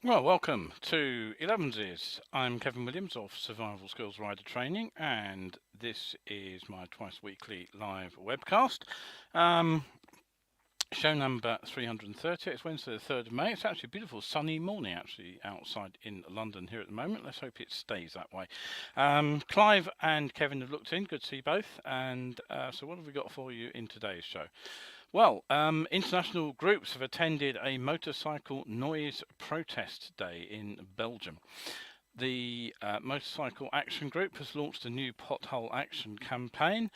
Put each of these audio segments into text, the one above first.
Well, welcome to Elevenses. I'm Kevin Williams of Survival Skills Rider Training, and this is my twice weekly live webcast. Show number 330. It's Wednesday the 3rd of May. It's actually a beautiful sunny morning actually outside in London here at the moment. Let's hope it stays that way. Clive and Kevin have looked in. Good to see you both. And so what have we got for you in today's show? Well, international groups have attended a motorcycle noise protest day in Belgium. The Motorcycle Action Group has launched a new pothole action campaign.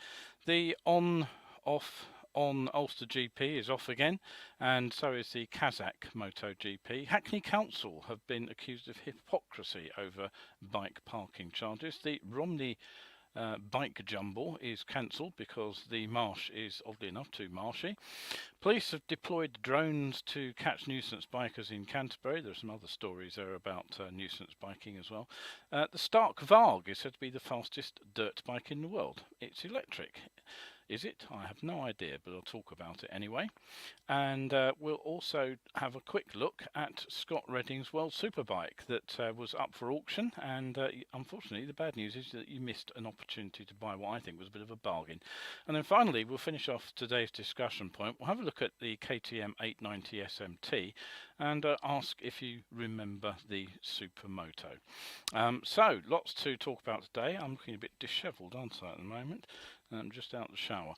The on-off on Ulster GP is off again, and so is the Khazakh MotoGP. Hackney Council have been accused of hypocrisy over bike parking charges. The Romney bike jumble is cancelled because the marsh is oddly enough too marshy. Police have deployed drones to catch nuisance bikers in Canterbury. There are some other stories there about nuisance biking as well. The Stark Varg is said to be the fastest dirt bike in the world. It's electric. Is it? I have no idea, but I'll talk about it anyway. And we'll also have a quick look at Scott Redding's World Superbike that was up for auction. And unfortunately, the bad news is that you missed an opportunity to buy what I think was a bit of a bargain. And then finally, we'll finish off today's discussion point. We'll have a look at the KTM 890 SMT and ask if you remember the Supermoto. So, lots to talk about today. I'm looking a bit dishevelled, aren't I, at the moment? I'm just out the shower.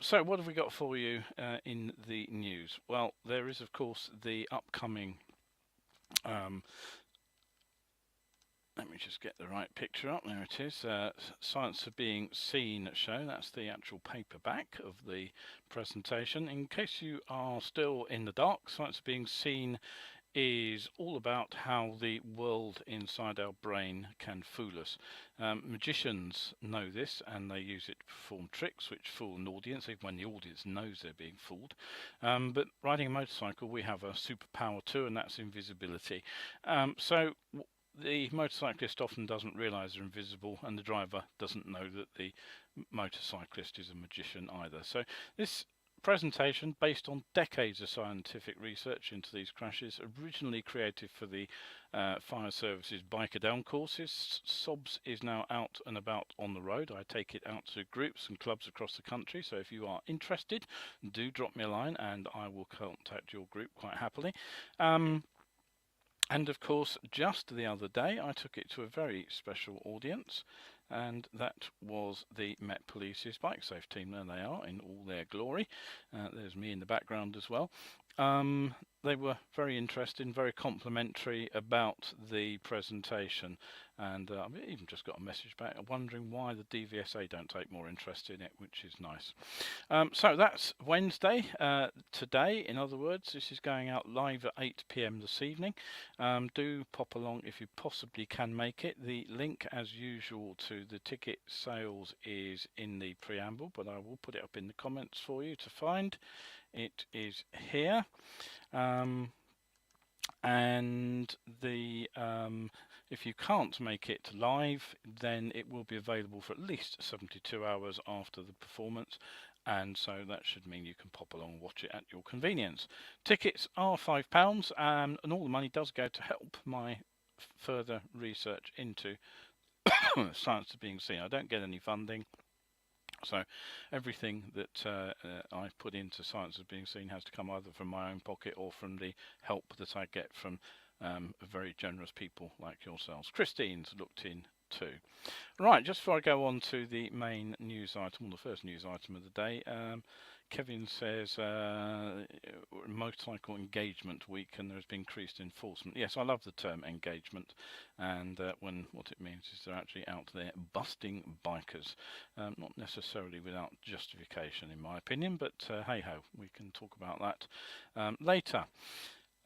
So what have we got for you in the news? Well, there is, of course, the upcoming... let me just get the right picture up. There it is. Science of Being Seen show. That's the actual paperback of the presentation. In case you are still in the dark, Science of Being Seen is all about how the world inside our brain can fool us. Magicians know this and they use it to perform tricks which fool an audience, even when the audience knows they're being fooled. But riding a motorcycle, we have a superpower too, and that's invisibility. So the motorcyclist often doesn't realise they're invisible, and the driver doesn't know that the motorcyclist is a magician either. So this presentation, based on decades of scientific research into these crashes, originally created for the fire services biker down courses. SOBS is now out and about on the road. I take it out to groups and clubs across the country, so if you are interested, do drop me a line and I will contact your group quite happily. And of course, just the other day, I took it to a very special audience, and that was the Met Police's bike safe team. There they are in all their glory. There's me in the background as well. They were very interested and very complimentary about the presentation, and I've even just got a message back wondering why the DVSA don't take more interest in it, which is nice. So that's Wednesday. Today, in other words, this is going out live at 8 p.m. this evening. Do pop along if you possibly can make it. The link, as usual, to the ticket sales is in the preamble, but I will put it up in the comments for you to find. It is here, and the if you can't make it live, then it will be available for at least 72 hours after the performance, and so that should mean you can pop along and watch it at your convenience. Tickets are £5, and all the money does go to help my further research into Science of Being Seen. I don't get any funding. So everything that I put into Science of Being Seen has to come either from my own pocket or from the help that I get from very generous people like yourselves. Christine's looked in too. Right, just before I go on to the main news item, the first news item of the day, Kevin says motorcycle engagement week and there's been increased enforcement. Yes, I love the term engagement, and what it means is they're actually out there busting bikers, not necessarily without justification in my opinion, but hey ho, we can talk about that later.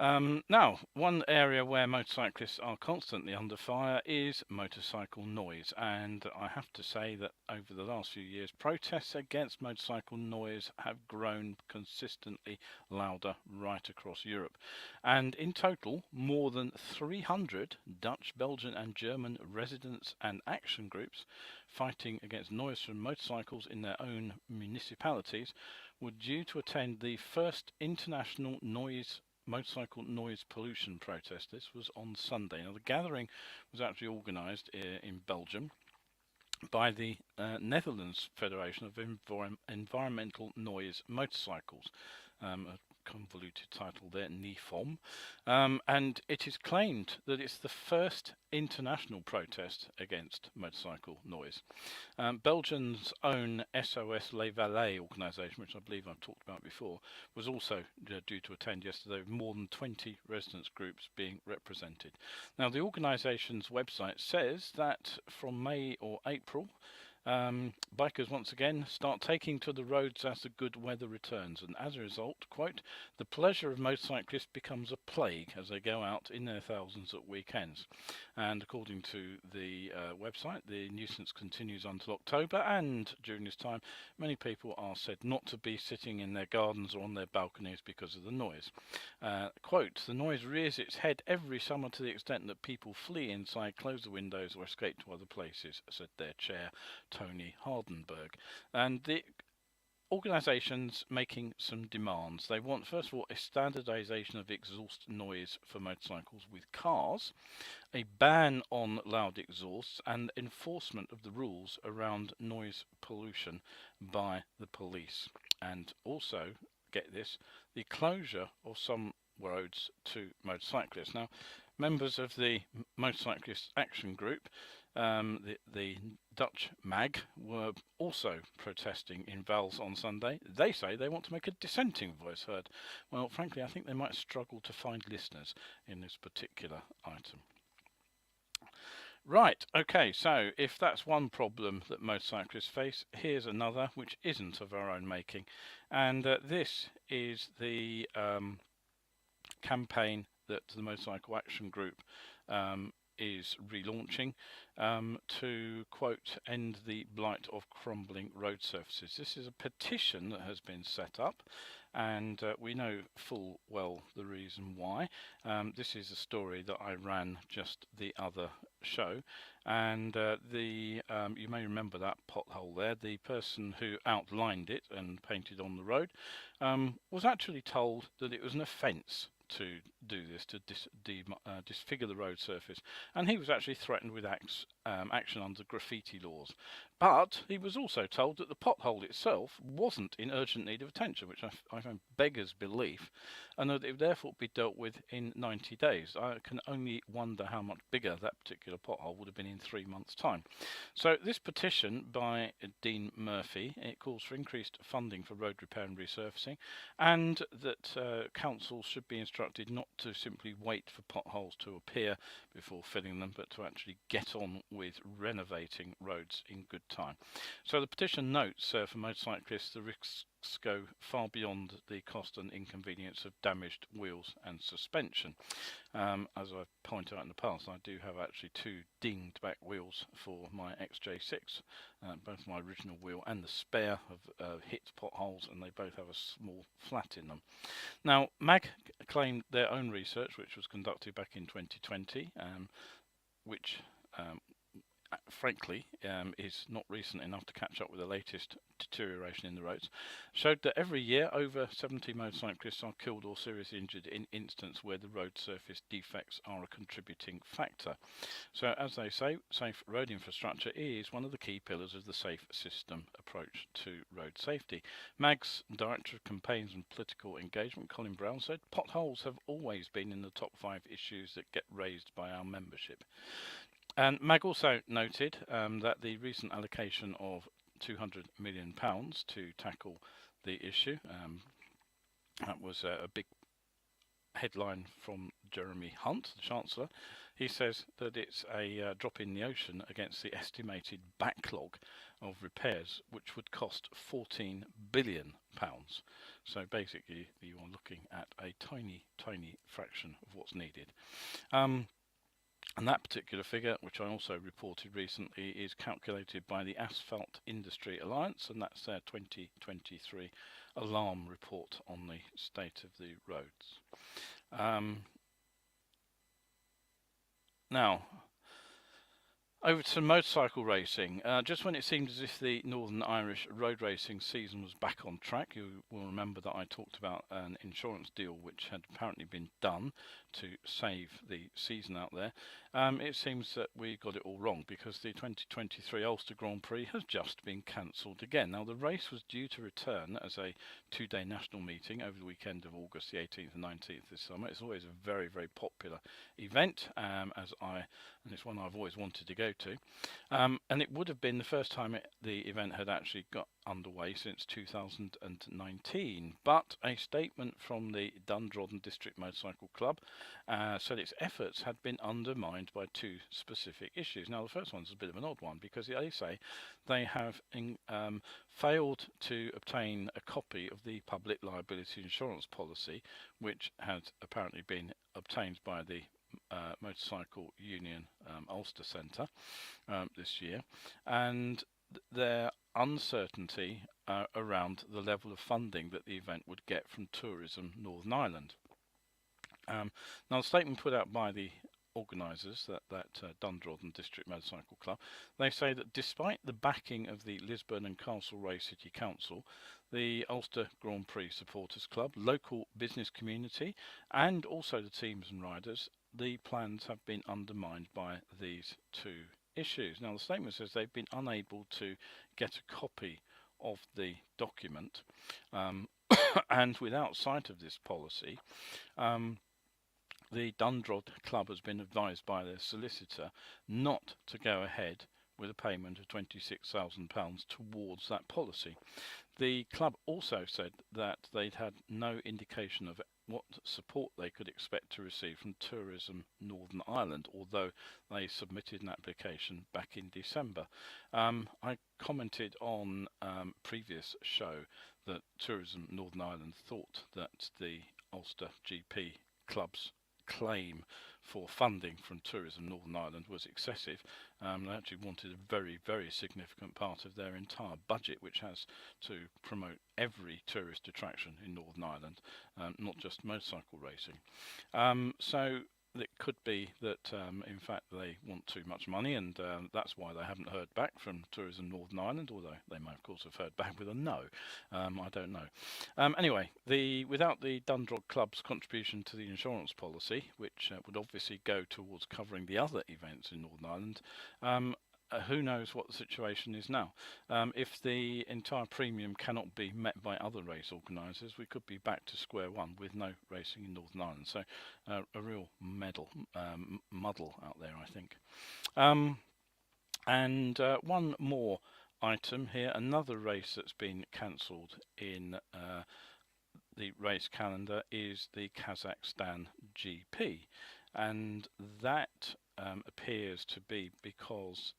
Now, one area where motorcyclists are constantly under fire is motorcycle noise, and I have to say that over the last few years, protests against motorcycle noise have grown consistently louder right across Europe. And in total, more than 300 Dutch, Belgian and German residents and action groups fighting against noise from motorcycles in their own municipalities were due to attend the first International Noise motorcycle noise pollution protest. This was on Sunday. Now, the gathering was actually organised in Belgium by the Netherlands Federation of Environmental Noise Motorcycles, a convoluted title there, NIFOM, and it is claimed that it's the first international protest against motorcycle noise. Belgium's own SOS Les Valais organisation, which I believe I've talked about before, was also due to attend yesterday, with more than 20 residents groups being represented. Now, the organisation's website says that from May or April, bikers once again start taking to the roads as the good weather returns, and as a result, quote, the pleasure of motorcyclists becomes a plague as they go out in their thousands at weekends. And according to the website, the nuisance continues until October, and during this time many people are said not to be sitting in their gardens or on their balconies because of the noise. Quote, the noise rears its head every summer to the extent that people flee inside, close the windows or escape to other places, said their chair Tony Hardenberg. And the organisation's making some demands. They want, first of all, a standardisation of exhaust noise for motorcycles with cars, a ban on loud exhausts, and enforcement of the rules around noise pollution by the police. And also, get this, the closure of some roads to motorcyclists. Now, members of the Motorcyclist Action Group, the Dutch MAG, were also protesting in Vals on Sunday. They say they want to make a dissenting voice heard. Well, frankly, I think they might struggle to find listeners in this particular item. Right, okay, so if that's one problem that motorcyclists face, here's another which isn't of our own making. And this is the campaign that the Motorcycle Action Group is relaunching to, quote, end the blight of crumbling road surfaces. This is a petition that has been set up, and we know full well the reason why. This is a story that I ran just the other show, and you may remember that pothole there. The person who outlined it and painted on the road was actually told that it was an offence to do this, to disfigure the road surface, and he was actually threatened with action under graffiti laws. But he was also told that the pothole itself wasn't in urgent need of attention, which I find beggars belief, and that it would therefore be dealt with in 90 days. I can only wonder how much bigger that particular pothole would have been in 3 months' time. So this petition by Dean Murphy, it calls for increased funding for road repair and resurfacing, and that councils should be instructed not to simply wait for potholes to appear before filling them, but to actually get on with renovating roads in good time. So the petition notes for motorcyclists the risks go far beyond the cost and inconvenience of damaged wheels and suspension. As I've pointed out in the past, I do have actually 2 dinged back wheels for my XJ6. Both my original wheel and the spare have hit potholes, and they both have a small flat in them. Now, MAG claimed their own research, which was conducted back in 2020, which frankly is not recent enough to catch up with the latest deterioration in the roads, showed that every year over 70 motorcyclists are killed or seriously injured in instances where the road surface defects are a contributing factor. So, as they say, safe road infrastructure is one of the key pillars of the safe system approach to road safety. MAG's Director of Campaigns and Political Engagement, Colin Brown, said potholes have always been in the top 5 issues that get raised by our membership. And MAG also noted that the recent allocation of £200 million to tackle the issue, that was a big headline from Jeremy Hunt, the Chancellor. He says that it's a drop in the ocean against the estimated backlog of repairs, which would cost £14 billion. So basically you are looking at a tiny fraction of what's needed. And that particular figure, which I also reported recently, is calculated by the Asphalt Industry Alliance, and that's their 2023 alarm report on the state of the roads. Now, Over to motorcycle racing. Just when it seemed as if the Northern Irish road racing season was back on track, you will remember that I talked about an insurance deal which had apparently been done to save the season out there. It seems that we got it all wrong, because the 2023 Ulster Grand Prix has just been cancelled again. Now, the race was due to return as a two-day national meeting over the weekend of August the 18th and 19th this summer. It's always a very, very popular event, and it's one I've always wanted to go to. And it would have been the first time the event had actually got underway since 2019. But a statement from the Dundrodden District Motorcycle Club said its efforts had been undermined by two specific issues. Now, the first one's a bit of an odd one, because they say they have failed to obtain a copy of the public liability insurance policy, which had apparently been obtained by the Motorcycle Union Ulster Centre this year, and their uncertainty around the level of funding that the event would get from Tourism Northern Ireland. Now, the statement put out by the organisers, that Dundrodden District Motorcycle Club, they say that despite the backing of the Lisburn and Castlereagh City Council, the Ulster Grand Prix Supporters Club, local business community, and also the teams and riders, the plans have been undermined by these two issues. Now, the statement says they've been unable to get a copy of the document, and without sight of this policy, the Dundrod Club has been advised by their solicitor not to go ahead with a payment of £26,000 towards that policy. The club also said that they'd had no indication of what support they could expect to receive from Tourism Northern Ireland, although they submitted an application back in December. I commented on previous show that Tourism Northern Ireland thought that the Ulster GP club's claim for funding from Tourism Northern Ireland was excessive. They actually wanted a very, very significant part of their entire budget, which has to promote every tourist attraction in Northern Ireland, not just motorcycle racing. So it could be that in fact they want too much money, and that's why they haven't heard back from Tourism Northern Ireland, although they may of course have heard back with a no. I don't know. Anyway, without the Dundrod Club's contribution to the insurance policy, which would obviously go towards covering the other events in Northern Ireland, who knows what the situation is now. If the entire premium cannot be met by other race organisers, we could be back to square one with no racing in Northern Ireland. So a real muddle out there, I think. And one more item here, another race that's been cancelled in the race calendar is the Kazakhstan GP, and that appears to be because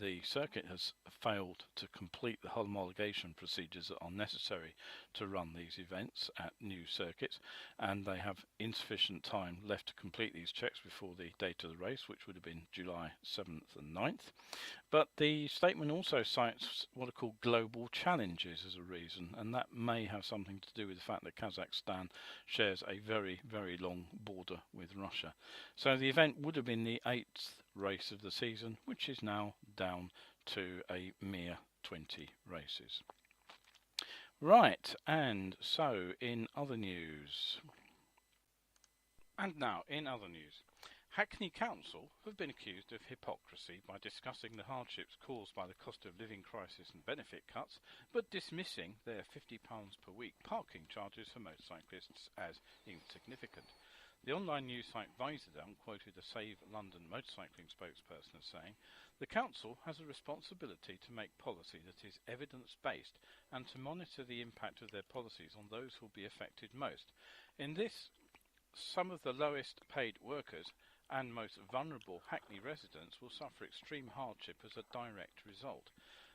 the circuit has failed to complete the homologation procedures that are necessary to run these events at new circuits, and they have insufficient time left to complete these checks before the date of the race, which would have been July 7th and 9th. But the statement also cites what are called global challenges as a reason, and that may have something to do with the fact that Kazakhstan shares a very, very long border with Russia. So the event would have been the 8th race of the season, which is now down to a mere 20 races. Right, and so in other news, Hackney Council have been accused of hypocrisy by discussing the hardships caused by the cost of living crisis and benefit cuts, but dismissing their £50 per week parking charges for motorcyclists as insignificant. The online news site Visordown quoted a Save London motorcycling spokesperson as saying, "The council has a responsibility to make policy that is evidence-based and to monitor the impact of their policies on those who will be affected most. In this, some of the lowest paid workers and most vulnerable Hackney residents will suffer extreme hardship as a direct result.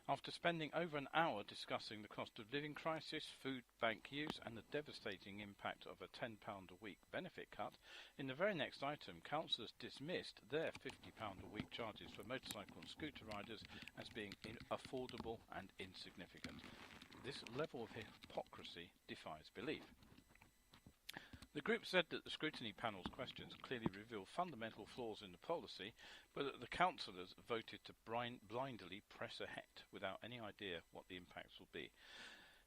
After spending over an hour discussing the cost of living crisis, food bank use and the devastating impact of a £10 a week benefit cut, in the very next item, councillors dismissed their £50 a week charges for motorcycle and scooter riders as being affordable and insignificant. This level of hypocrisy defies belief." The group said that the scrutiny panel's questions clearly reveal fundamental flaws in the policy, but that the councillors voted to blindly press ahead without any idea what the impacts will be.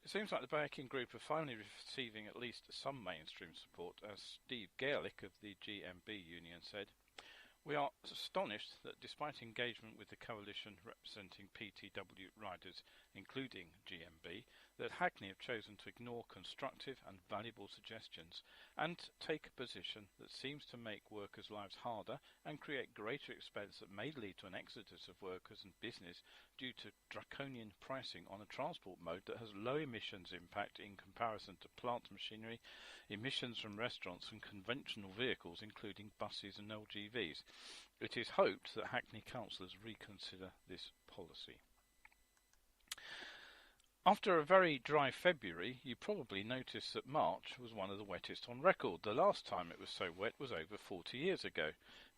It seems like the biking group are finally receiving at least some mainstream support, as Steve Gaelic of the GMB union said. We are astonished that despite engagement with the coalition representing PTW riders, including GMB, that Hackney have chosen to ignore constructive and valuable suggestions and take a position that seems to make workers' lives harder and create greater expense that may lead to an exodus of workers and business due to draconian pricing on a transport mode that has low emissions impact in comparison to plant machinery, emissions from restaurants and conventional vehicles including buses and LGVs. It is hoped that Hackney councillors reconsider this policy. After a very dry February, you probably noticed that March was one of the wettest on record. The last time it was so wet was over 40 years ago.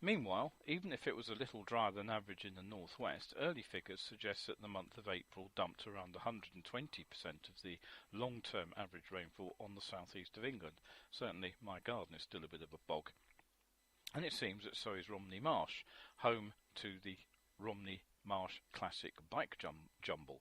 Meanwhile, even if it was a little drier than average in the northwest, early figures suggest that the month of April dumped around 120% of the long-term average rainfall on the southeast of England. Certainly my garden is still a bit of a bog. And it seems that so is Romney Marsh, home to the Romney Marsh Classic Bike Jumble.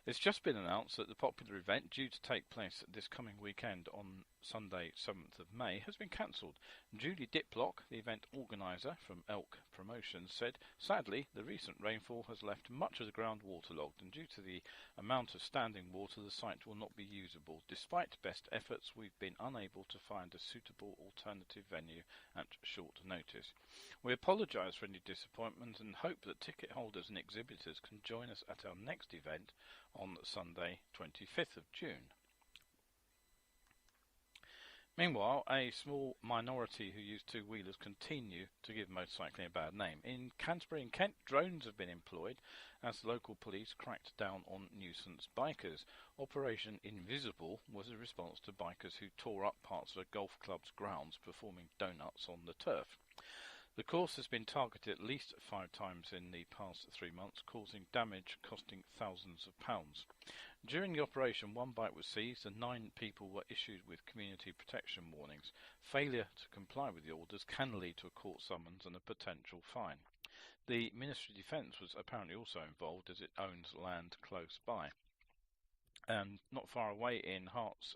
It's just been announced that the popular event, due to take place this coming weekend on Sunday 7th of May, has been cancelled. Julie Diplock, the event organiser from Elk Promotions, said, "Sadly, the recent rainfall has left much of the ground waterlogged, and due to the amount of standing water, the site will not be usable. Despite best efforts, we've been unable to find a suitable alternative venue at short notice. We apologise for any disappointment and hope that ticket holders and exhibitors can join us at our next event on Sunday 25th of June. Meanwhile, a small minority who use two-wheelers continue to give motorcycling a bad name. In Canterbury and Kent, drones have been employed as local police cracked down on nuisance bikers. Operation Invisible was a response to bikers who tore up parts of a golf club's grounds performing donuts on the turf. The course has been targeted at least 5 times in the past 3 months, causing damage costing thousands of pounds. During the operation, 1 bike was seized and 9 people were issued with community protection warnings. Failure to comply with the orders can lead to a court summons and a potential fine. The Ministry of Defence was apparently also involved, as it owns land close by. And not far away in Herts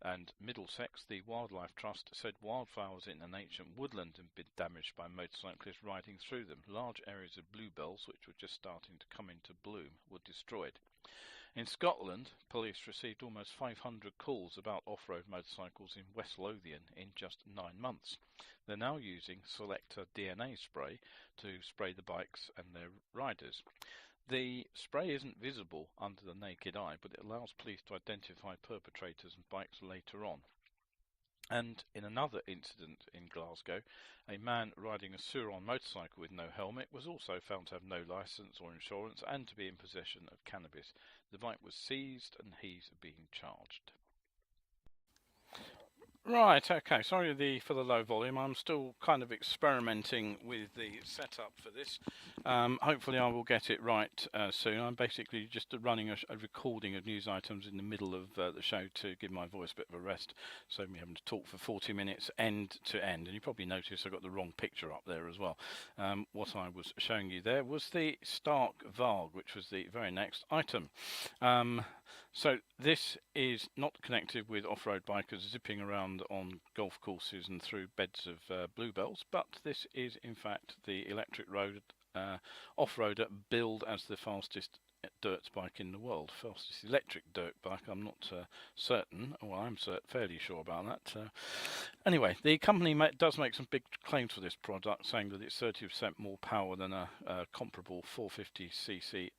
and Middlesex, the Wildlife Trust said wildflowers in an ancient woodland had been damaged by motorcyclists riding through them. Large areas of bluebells, which were just starting to come into bloom, were destroyed. In Scotland, police received almost 500 calls about off-road motorcycles in West Lothian in just 9 months. They're now using Selector DNA spray to spray the bikes and their riders. The spray isn't visible under the naked eye, but it allows police to identify perpetrators and bikes later on. And in another incident in Glasgow, a man riding a Suron motorcycle with no helmet was also found to have no licence or insurance and to be in possession of cannabis. The bike was seized and he's being charged. Right, okay, sorry for the low volume. I'm still kind of experimenting with the setup for this. Hopefully I will get it right soon. I'm basically just running a recording of news items in the middle of the show to give my voice a bit of a rest, so me having to talk for 40 minutes end to end. And you probably noticed I got the wrong picture up there as well. What I was showing you there was the Stark Varg, which was the very next item. So this is not connected with off-road bikers zipping around on golf courses and through beds of bluebells, but this is in fact the electric road off-roader billed as the fastest dirt bike in the world. Fastest electric dirt bike, I'm not certain. Well, I'm fairly sure about that. Anyway, the company does make some big claims for this product, saying that it's 30% more power than a comparable 450cc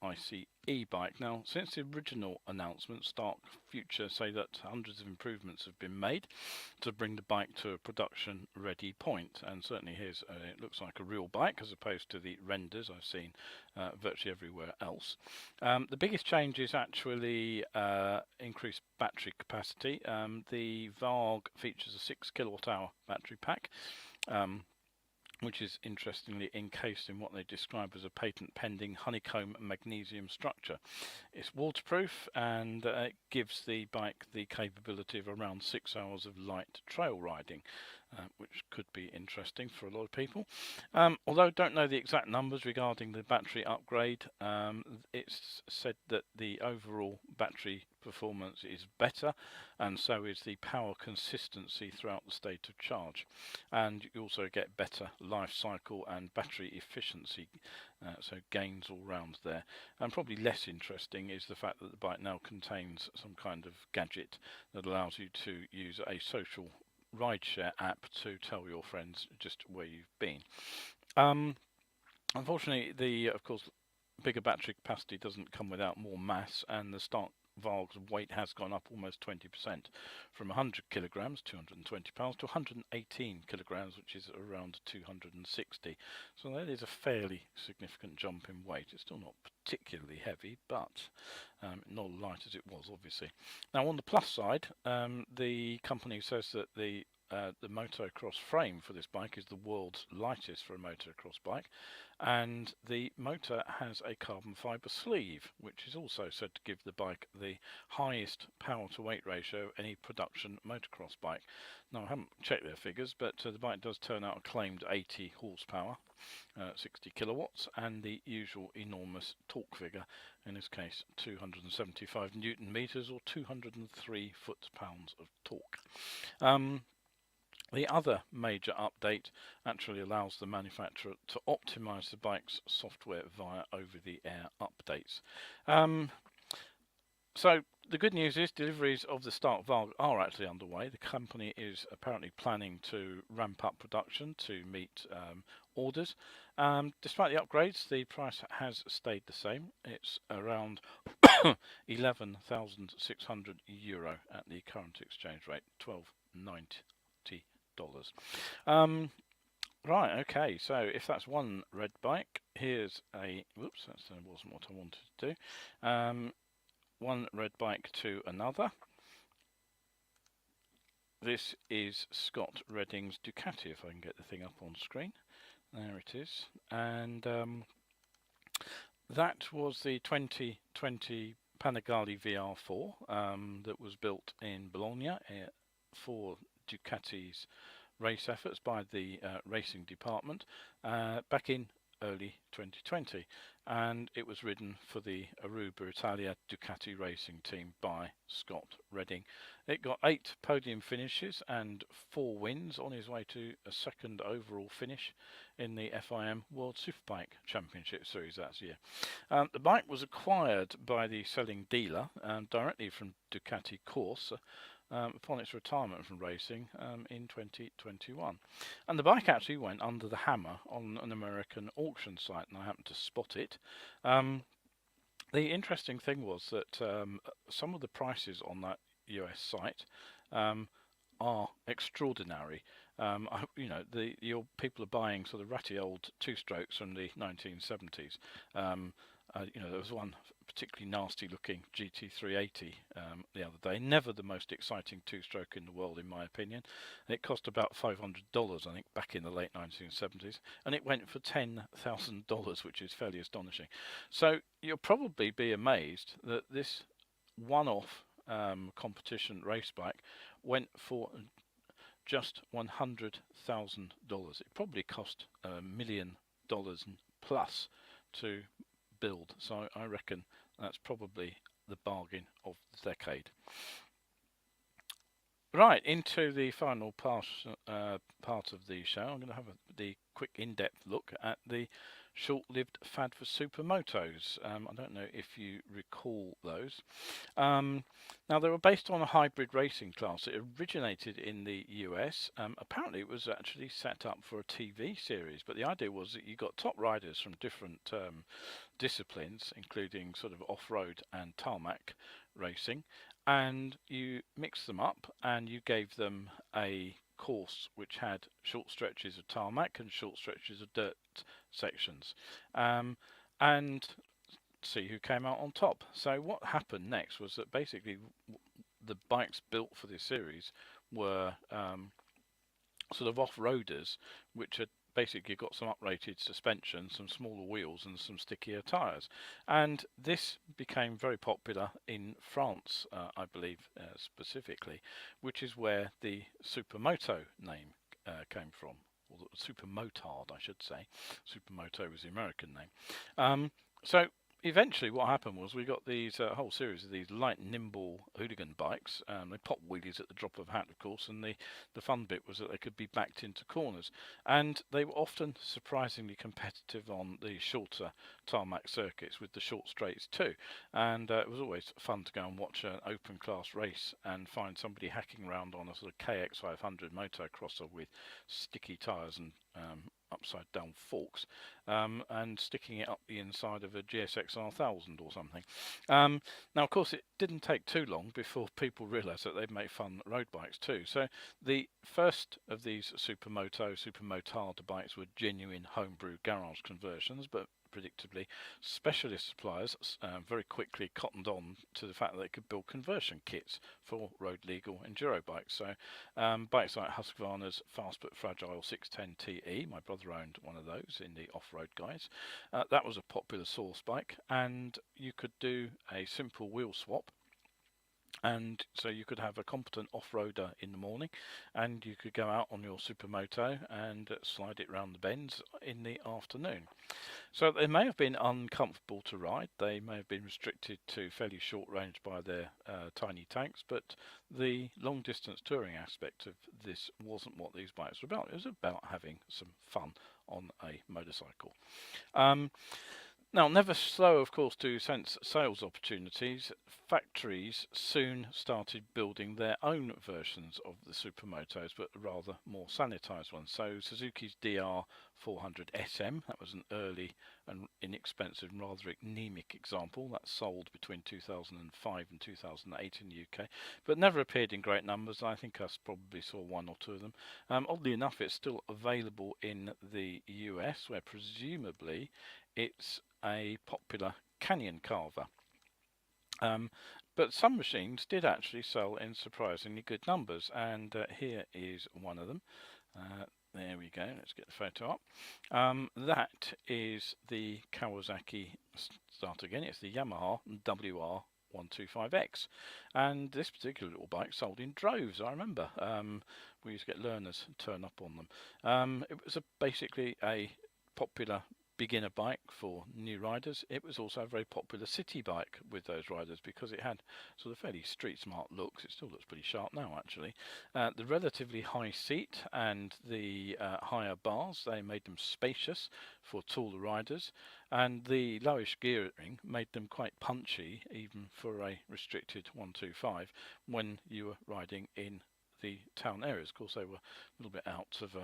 ICE bike. Now, since the original announcement, Stark Future say that hundreds of improvements have been made to bring the bike to a production ready point, and certainly here's it looks like a real bike as opposed to the renders I've seen virtually everywhere else. The biggest change is actually increased battery capacity. The Varg features a 6 kilowatt hour battery pack. which is interestingly encased in what they describe as a patent-pending honeycomb magnesium structure. It's waterproof, and it gives the bike the capability of around 6 hours of light trail riding, which could be interesting for a lot of people. Although I don't know the exact numbers regarding the battery upgrade, it's said that the overall battery performance is better, and so is the power consistency throughout the state of charge. And you also get better life cycle and battery efficiency, so gains all round there. And probably less interesting is the fact that the bike now contains some kind of gadget that allows you to use a social rideshare app to tell your friends just where you've been. Unfortunately, of course, bigger battery capacity doesn't come without more mass, and the stock Varg's weight has gone up almost 20%, from 100 kilograms, 220 pounds, to 118 kilograms, which is around 260. So that is a fairly significant jump in weight. It's still not particularly heavy, but not as light as it was, obviously. Now, on the plus side, the company says that the motocross frame for this bike is the world's lightest for a motocross bike, and the motor has a carbon fibre sleeve, which is also said to give the bike the highest power to weight ratio of any production motocross bike. Now, I haven't checked their figures, but the bike does turn out a claimed 80 horsepower, 60 kilowatts, and the usual enormous torque figure, in this case 275 newton meters, or 203 foot-pounds of torque. The other major update actually allows the manufacturer to optimize the bike's software via over-the-air updates. So the good news is deliveries of the Stark Varg are actually underway. The company is apparently planning to ramp up production to meet orders. Despite the upgrades, the price has stayed the same. It's around €11,600 at the current exchange rate, $12.90. Right, okay, so if that's one red bike, here's a, whoops, that wasn't what I wanted to do. One red bike to another. This is Scott Redding's Ducati, if I can get the thing up on screen. There it is. And that was the 2020 Panigale VR4 that was built in Bologna for Ducati's race efforts by the racing department back in early 2020, and it was ridden for the Aruba Italia Ducati racing team by Scott Redding. It got 8 podium finishes and 4 wins on his way to a second overall finish in the FIM World Superbike Championship Series that year. The bike was acquired by the selling dealer directly from Ducati Corse upon its retirement from racing in 2021. And the bike actually went under the hammer on an American auction site, and I happened to spot it. The interesting thing was that some of the prices on that US site are extraordinary. Your people are buying sort of ratty old two-strokes from the 1970s. There was one particularly nasty looking GT380 the other day. Never the most exciting two-stroke in the world, in my opinion. It cost about $500, I think, back in the late 1970s, and it went for $10,000, which is fairly astonishing. So you'll probably be amazed that this one-off competition race bike went for just $100,000. It probably cost $1 million plus to build, so I reckon that's probably the bargain of the decade. Right, into the final part of the show. I'm going to have the quick in-depth look at the short-lived fad for supermotos. I don't know if you recall those. Now, they were based on a hybrid racing class. It originated in the US. Apparently, it was actually set up for a TV series, but the idea was that you got top riders from different disciplines, including sort of off-road and tarmac racing, and you mixed them up and you gave them a course which had short stretches of tarmac and short stretches of dirt sections, and see who came out on top. So what happened next was that basically the bikes built for this series were sort of off-roaders, which had basically got some uprated suspension, some smaller wheels and some stickier tyres. And this became very popular in France, I believe, specifically, which is where the Supermoto name came from, or the Supermotard, I should say. Supermoto was the American name. So eventually what happened was we got these whole series of these light, nimble hooligan bikes. They pop wheelies at the drop of a hat, of course, and the fun bit was that they could be backed into corners. And they were often surprisingly competitive on the shorter tarmac circuits with the short straights too. And it was always fun to go and watch an open class race and find somebody hacking around on a sort of KX500 motocrosser with sticky tyres and upside down forks, and sticking it up the inside of a GSX 1000 or something. Now of course it didn't take too long before people realised that they'd make fun road bikes too. So the first of these Supermotard bikes were genuine homebrew garage conversions, but predictably, specialist suppliers very quickly cottoned on to the fact that they could build conversion kits for road legal enduro bikes. So bikes like Husqvarna's Fast But Fragile 610 TE, my brother owned one of those in the off-road guys. That was a popular source bike, and you could do a simple wheel swap. And so you could have a competent off-roader in the morning, and you could go out on your Supermoto and slide it round the bends in the afternoon. So they may have been uncomfortable to ride, they may have been restricted to fairly short range by their tiny tanks, but the long distance touring aspect of this wasn't what these bikes were about. It was about having some fun on a motorcycle. Now, never slow, of course, to sense sales opportunities. Factories soon started building their own versions of the Supermotos, but rather more sanitised ones. So Suzuki's DR400 SM, that was an early and inexpensive and rather anemic example. That sold between 2005 and 2008 in the UK, but never appeared in great numbers. I think I probably saw one or two of them. Oddly enough, it's still available in the US, where presumably it's a popular canyon carver. But some machines did actually sell in surprisingly good numbers, and here is one of them. There we go, let's get the photo up. That is the Kawasaki, start again, it's the Yamaha WR125X, and this particular little bike sold in droves. I remember we used to get learners turn up on them. It was basically a popular beginner bike for new riders. It was also a very popular city bike with those riders because it had sort of fairly street smart looks. It still looks pretty sharp now actually. The relatively high seat and the higher bars, they made them spacious for taller riders, and the lowish gearing made them quite punchy even for a restricted 125 when you were riding in the town areas. Of course, they were a little bit out of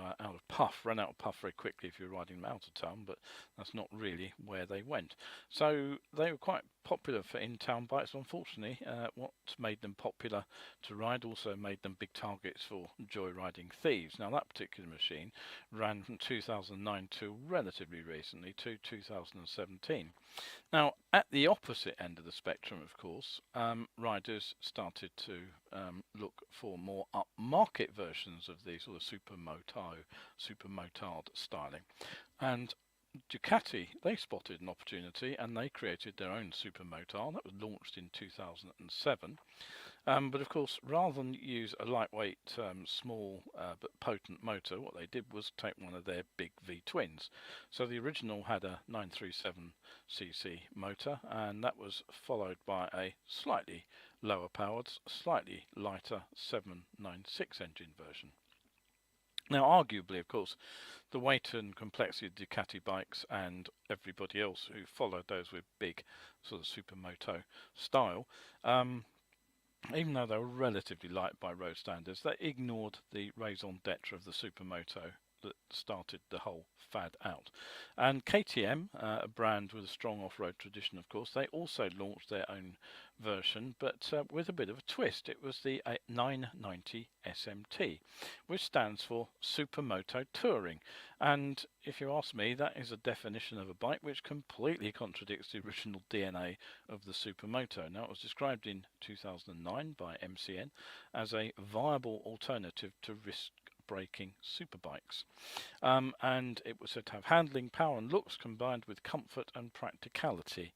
puff, ran out of puff very quickly if you were riding them out of town, but that's not really where they went. So they were quite popular for in-town bikes. Unfortunately, what made them popular to ride also made them big targets for joyriding thieves. Now that particular machine ran from 2009 to relatively recently to 2017. Now at the opposite end of the spectrum, of course, riders started to look for more upmarket versions of the sort of Supermotard styling, and Ducati, they spotted an opportunity and they created their own Supermoto that was launched in 2007. But of course, rather than use a lightweight, small but potent motor, what they did was take one of their big V-twins. So the original had a 937cc motor, and that was followed by a slightly lower powered, slightly lighter 796 engine version. Now, arguably, of course, the weight and complexity of Ducati bikes and everybody else who followed those with big sort of Supermoto style, even though they were relatively light by road standards, they ignored the raison d'etre of the Supermoto that started the whole fad out. And KTM, a brand with a strong off-road tradition, of course, they also launched their own version, but with a bit of a twist. It was the 990 SMT, which stands for Supermoto Touring. And if you ask me, that is a definition of a bike which completely contradicts the original DNA of the Supermoto. Now, it was described in 2009 by MCN as a viable alternative to braking superbikes. And it was said to have handling, power and looks combined with comfort and practicality.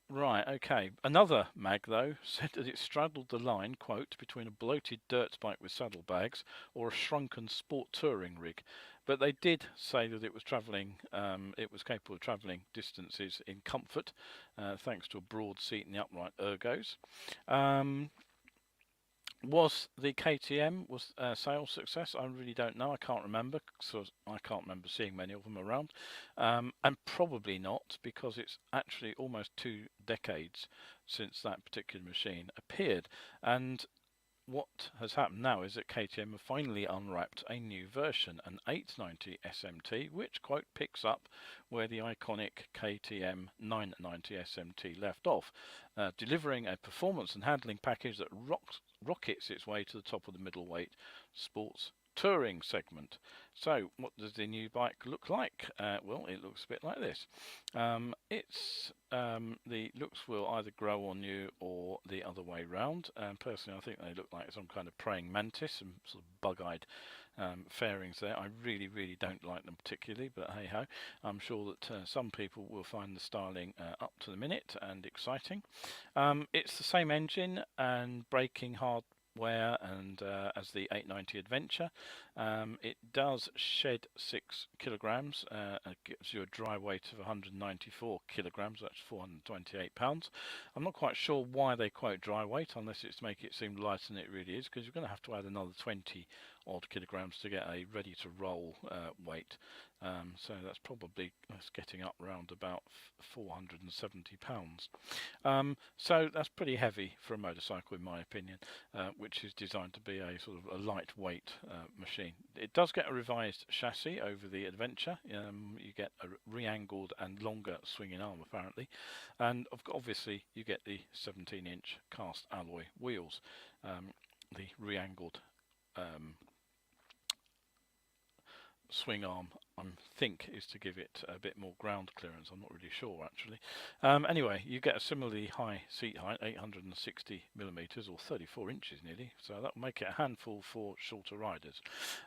Right, okay. Another mag, though, said that it straddled the line, quote, between a bloated dirt bike with saddlebags or a shrunken sport touring rig. But they did say that it was travelling, it was capable of travelling distances in comfort, thanks to a broad seat in the upright ergos. Was the KTM was a sales success? I really don't know. I can't remember, so I can't remember seeing many of them around, and probably not, because it's actually almost 2 decades since that particular machine appeared. And what has happened now is that KTM have finally unwrapped a new version, an 890 SMT, which, quote, picks up where the iconic KTM 990 SMT left off, delivering a performance and handling package that rockets its way to the top of the middleweight sports touring segment. So what does the new bike look like? Well, it looks a bit like this. The looks will either grow on you or the other way round. Personally, I think they look like some kind of praying mantis, some sort of bug-eyed fairings there. I really don't like them particularly, but hey ho, I'm sure that some people will find the styling up to the minute and exciting. It's the same engine and braking hardware and as the 890 Adventure. It does shed 6 kilograms. It gives you a dry weight of 194 kilograms. That's 428 pounds. I'm not quite sure why they quote dry weight, unless it's to make it seem lighter than it really is, because you're going to have to add another 20 odd kilograms to get a ready to roll weight. So that's probably getting up round about 470 pounds. So that's pretty heavy for a motorcycle, in my opinion, which is designed to be a sort of a lightweight machine. It does get a revised chassis over the Adventure. You get a re-angled and longer swinging arm, apparently, and obviously you get the 17-inch cast alloy wheels. The re-angled swing arm, I think, is to give it a bit more ground clearance. I'm not really sure, actually. Anyway, you get a similarly high seat height, 860 millimeters or 34 inches nearly, so that will make it a handful for shorter riders.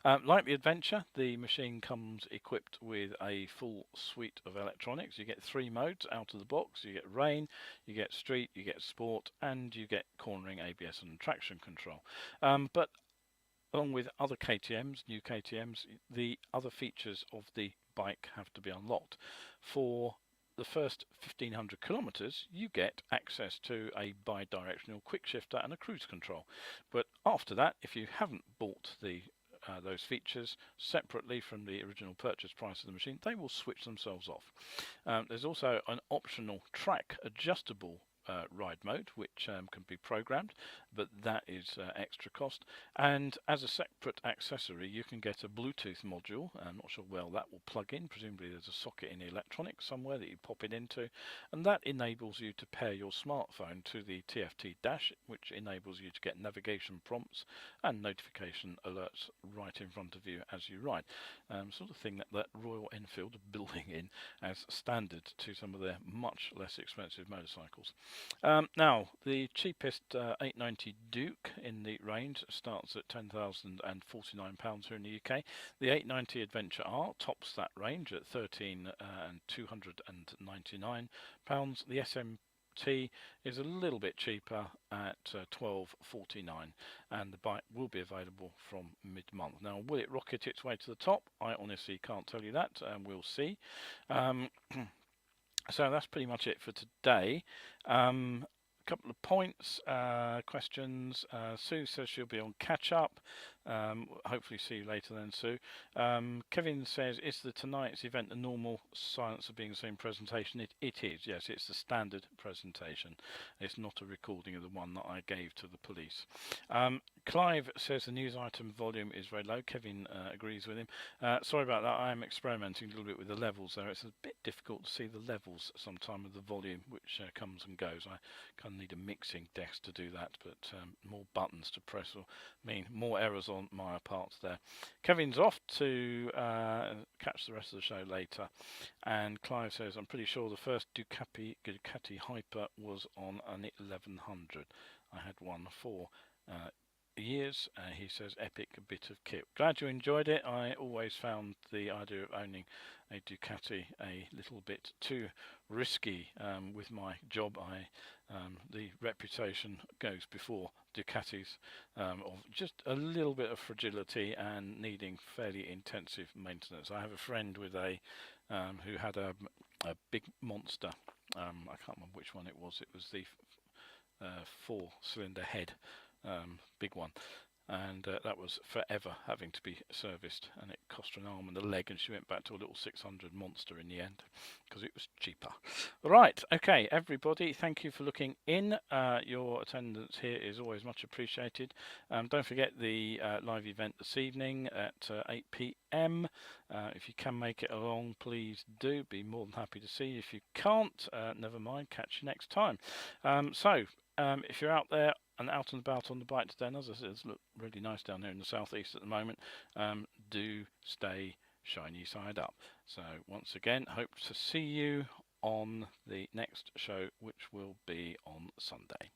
Like the Adventure, the machine comes equipped with a full suite of electronics. You get 3 modes out of the box. You get rain, you get street, you get sport, and you get cornering, ABS and traction control. But along with other KTMs, new KTMs, the other features of the bike have to be unlocked. For the first 1500 kilometers, you get access to a bi-directional quick shifter and a cruise control. But after that, if you haven't bought those features separately from the original purchase price of the machine, they will switch themselves off. There's also an optional track adjustable ride mode, which can be programmed, but that is extra cost. And as a separate accessory, you can get a Bluetooth module. I'm not sure where that will plug in. Presumably there's a socket in the electronics somewhere that you pop it into, and that enables you to pair your smartphone to the TFT dash, which enables you to get navigation prompts and notification alerts right in front of you as you ride. Sort of thing that Royal Enfield are building in as standard to some of their much less expensive motorcycles. Now, the cheapest 890 Duke in the range starts at £10,049 here in the UK. The 890 Adventure R tops that range at £13,299. The SMT is a little bit cheaper at £12,499, and the bike will be available from mid-month. Now, will it rocket its way to the top? I honestly can't tell you that, and we'll see. So that's pretty much it for today. Couple of points, questions. Sue says she'll be on catch up. Hopefully see you later then, Sue. Kevin says, is tonight's event a normal silence of being the same presentation? It is, yes, it's the standard presentation. It's not a recording of the one that I gave to the police. Clive says the news item volume is very low. Kevin agrees with him. Sorry about that, I am experimenting a little bit with the levels there. It's a bit difficult to see the levels sometime of the volume, which comes and goes. I kind of need a mixing desk to do that, but more buttons to press will mean more errors on my part there. Kevin's off to catch the rest of the show later, and Clive says, I'm pretty sure the first Ducati Hyper was on an 1100. I had one for years. He says, epic bit of kit. Glad you enjoyed it. I always found the idea of owning a Ducati a little bit too risky with my job. The reputation goes before Ducatis of just a little bit of fragility and needing fairly intensive maintenance. I have a friend with who had a big monster. I can't remember which one it was. It was the 4-cylinder head, big one, and that was forever having to be serviced, and it cost her an arm and a leg, and she went back to a little 600 monster in the end because it was cheaper. Right, okay, everybody, thank you for looking in. Your attendance here is always much appreciated. Don't forget the live event this evening at 8 p.m. If you can make it along, please do. Be more than happy to see you. If you can't, never mind, catch you next time. If you're out there and out and about on the bike today, and as I said, it's look really nice down here in the southeast at the moment, do stay shiny side up. So once again, hope to see you on the next show, which will be on Sunday.